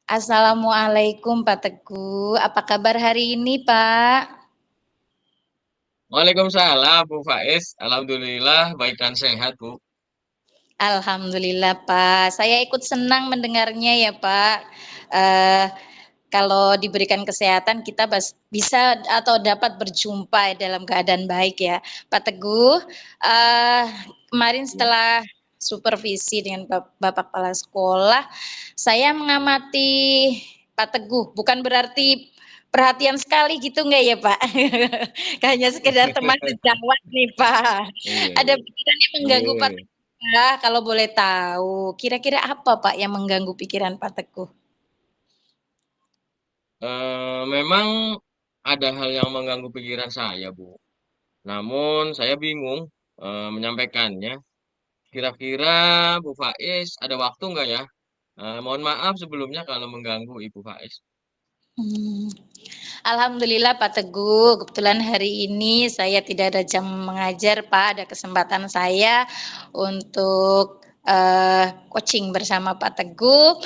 Assalamualaikum Pak Teguh, apa kabar hari ini Pak? Waalaikumsalam Bu Faiz. Alhamdulillah baik dan sehat Bu. Alhamdulillah Pak, saya ikut senang mendengarnya ya Pak. Eh, Kalau diberikan kesehatan kita bisa atau dapat berjumpa dalam keadaan baik ya. Pak Teguh, eh, kemarin Ya. setelah supervisi dengan Bapak Kepala Sekolah, saya mengamati Pak Teguh, bukan berarti perhatian sekali gitu enggak ya Pak? Hanya sekedar teman sejawat nih Pak. Iya, Ada iya. pikiran yang mengganggu Pak Boleh. Teguh Pak, kalau boleh tahu, kira-kira apa Pak yang mengganggu pikiran Pak Teguh? Memang ada hal yang mengganggu pikiran saya Bu. Namun saya bingung menyampaikannya. Kira-kira Bu Faiz ada waktu nggak ya? Mohon maaf sebelumnya kalau mengganggu Ibu Faiz. Hmm. Alhamdulillah Pak Teguh, kebetulan hari ini saya tidak ada jam mengajar Pak, ada kesempatan saya untuk coaching bersama Pak Teguh.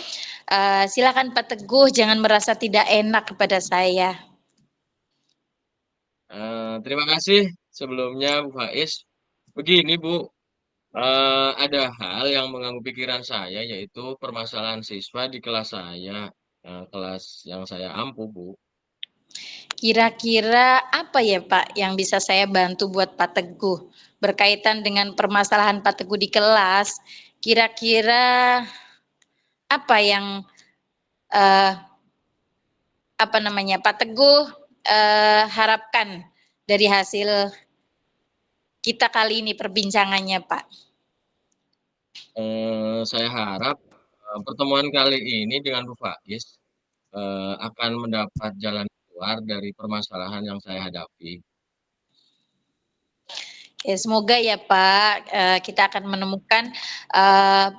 Silakan Pak Teguh, jangan merasa tidak enak kepada saya. Terima kasih sebelumnya Bu Faiz. Begini Bu, ada hal yang mengganggu pikiran saya yaitu permasalahan siswa di kelas saya, kelas yang saya ampu, Bu. Kira-kira apa ya Pak yang bisa saya bantu buat Pak Teguh berkaitan dengan permasalahan Pak Teguh di kelas? Kira-kira apa yang eh, apa namanya Pak Teguh harapkan dari hasil kita kali ini perbincangannya Pak? Saya harap pertemuan kali ini dengan Bu Faiz akan mendapat jalan keluar dari permasalahan yang saya hadapi. Ya, semoga ya Pak, kita akan menemukan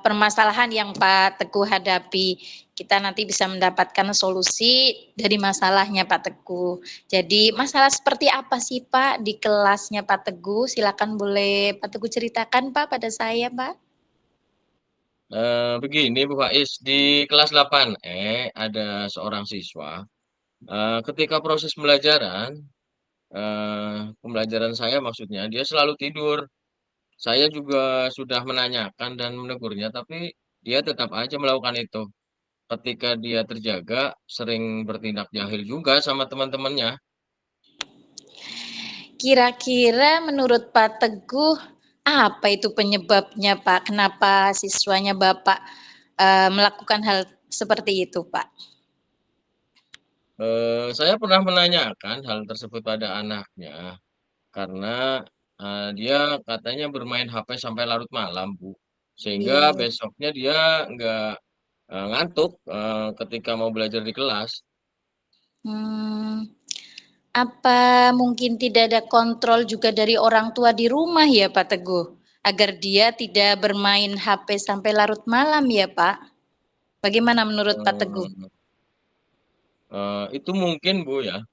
permasalahan yang Pak Teguh hadapi. Kita nanti bisa mendapatkan solusi dari masalahnya Pak Teguh. Jadi masalah seperti apa sih Pak di kelasnya Pak Teguh? Silakan boleh Pak Teguh ceritakan Pak pada saya Pak. Begini Bu Faiz, di kelas 8E ada seorang siswa. Ketika proses pembelajaran saya maksudnya, dia selalu tidur. Saya juga sudah menanyakan dan menegurnya, tapi dia tetap aja melakukan itu. Ketika dia terjaga, sering bertindak jahil juga sama teman-temannya. Kira-kira menurut Pak Teguh apa itu penyebabnya Pak? Kenapa siswanya Bapak melakukan hal seperti itu Pak? Saya pernah menanyakan hal tersebut pada anaknya karena dia katanya bermain HP sampai larut malam, Bu. Sehingga Iya, iya. besoknya dia nggak ngantuk ketika mau belajar di kelas. Hmm, apa mungkin tidak ada kontrol juga dari orang tua di rumah ya Pak Teguh? Agar dia tidak bermain HP sampai larut malam ya Pak? Bagaimana menurut Pak Teguh? Eh, itu mungkin Bu ya.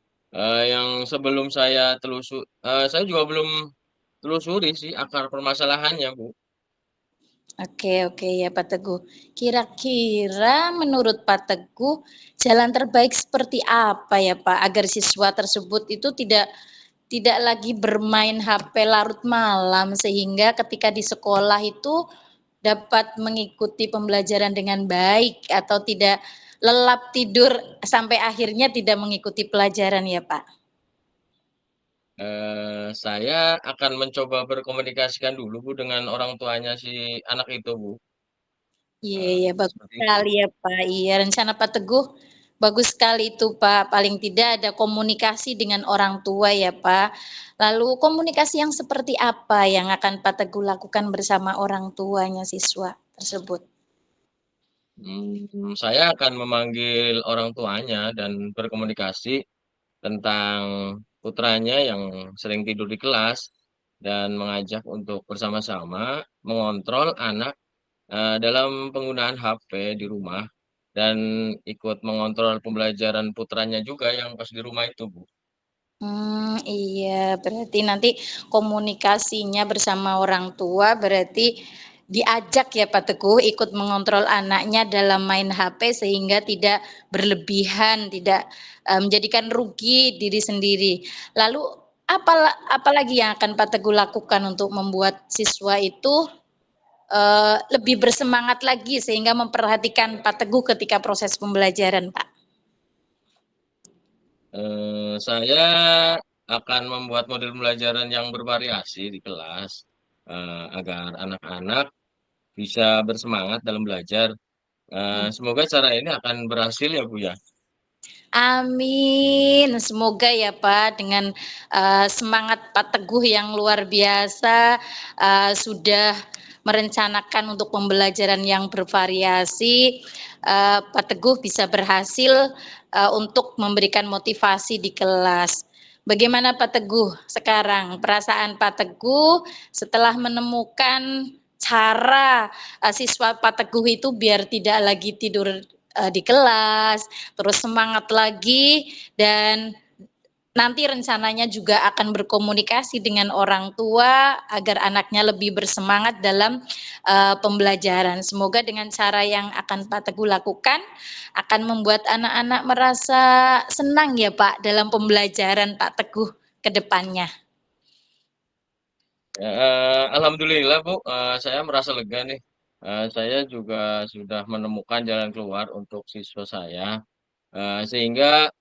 Yang sebelum saya juga belum telusuri sih akar permasalahannya Bu. Oke, oke ya Pak Teguh. Kira-kira menurut Pak Teguh jalan terbaik seperti apa ya Pak agar siswa tersebut itu tidak lagi bermain HP larut malam sehingga ketika di sekolah itu dapat mengikuti pembelajaran dengan baik atau tidak lelap tidur sampai akhirnya tidak mengikuti pelajaran ya Pak? Saya akan mencoba berkomunikasikan dulu Bu dengan orang tuanya si anak itu Bu. Iya, iya bagus Seperti itu. sekali ya Pak. Iya, rencana Pak Teguh bagus sekali itu Pak. Paling tidak ada komunikasi dengan orang tua ya Pak. Lalu komunikasi yang seperti apa yang akan Pak Teguh lakukan bersama orang tuanya siswa tersebut? Saya akan memanggil orang tuanya dan berkomunikasi tentang putranya yang sering tidur di kelas dan mengajak untuk bersama-sama mengontrol anak dalam penggunaan HP di rumah dan ikut mengontrol pembelajaran putranya juga yang pas di rumah itu, Bu. Iya, berarti nanti komunikasinya bersama orang tua berarti, diajak ya Pak Teguh ikut mengontrol anaknya dalam main HP sehingga tidak berlebihan, tidak menjadikan rugi diri sendiri. Lalu apalagi yang akan Pak Teguh lakukan untuk membuat siswa itu lebih bersemangat lagi sehingga memperhatikan Pak Teguh ketika proses pembelajaran, Pak? Saya akan membuat model pembelajaran yang bervariasi di kelas, agar anak-anak bisa bersemangat dalam belajar. Semoga cara ini akan berhasil ya Bu ya. Amin. Semoga ya Pak dengan semangat Pak Teguh yang luar biasa sudah merencanakan untuk pembelajaran yang bervariasi, Pak Teguh bisa berhasil untuk memberikan motivasi di kelas. Bagaimana Pak Teguh sekarang perasaan Pak Teguh setelah menemukan cara siswa Pak Teguh itu biar tidak lagi tidur di kelas, terus semangat lagi, dan nanti rencananya juga akan berkomunikasi dengan orang tua agar anaknya lebih bersemangat dalam pembelajaran. Semoga dengan cara yang akan Pak Teguh lakukan akan membuat anak-anak merasa senang ya Pak dalam pembelajaran Pak Teguh ke depannya. Alhamdulillah Bu, saya merasa lega nih. Saya juga sudah menemukan jalan keluar untuk siswa saya, sehingga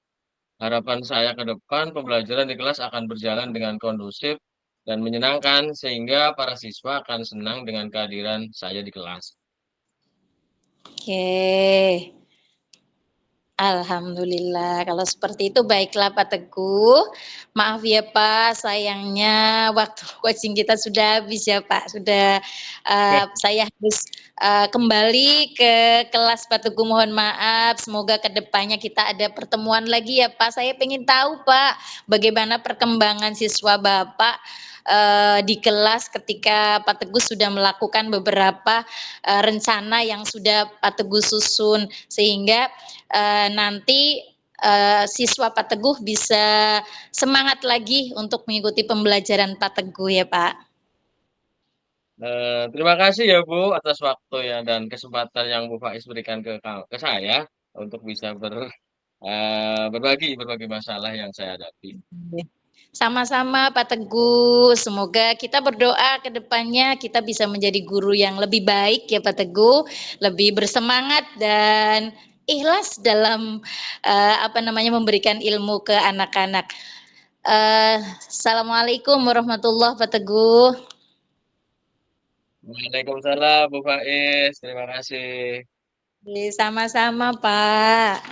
harapan saya ke depan pembelajaran di kelas akan berjalan dengan kondusif dan menyenangkan, sehingga para siswa akan senang dengan kehadiran saya di kelas. Oke. Alhamdulillah, kalau seperti itu baiklah Pak Teguh. Maaf ya Pak, sayangnya waktu coaching kita sudah habis ya Pak. Sudah saya harus kembali ke kelas Pak Teguh, mohon maaf. Semoga kedepannya kita ada pertemuan lagi ya Pak. Saya ingin tahu Pak, bagaimana perkembangan siswa Bapak di kelas ketika Pak Teguh sudah melakukan beberapa rencana yang sudah Pak Teguh susun, sehingga nanti siswa Pak Teguh bisa semangat lagi untuk mengikuti pembelajaran Pak Teguh ya Pak. Terima kasih ya Bu atas waktu ya dan kesempatan yang Bu Faiz berikan ke saya untuk bisa berbagi masalah yang saya hadapi. Sama-sama Pak Teguh, semoga kita berdoa ke depannya kita bisa menjadi guru yang lebih baik ya Pak Teguh, lebih bersemangat dan ikhlas dalam memberikan ilmu ke anak-anak. Assalamualaikum warahmatullahi wabarakatuh Pak Teguh. Waalaikumsalam Bu Faiz, terima kasih. Sama-sama Pak.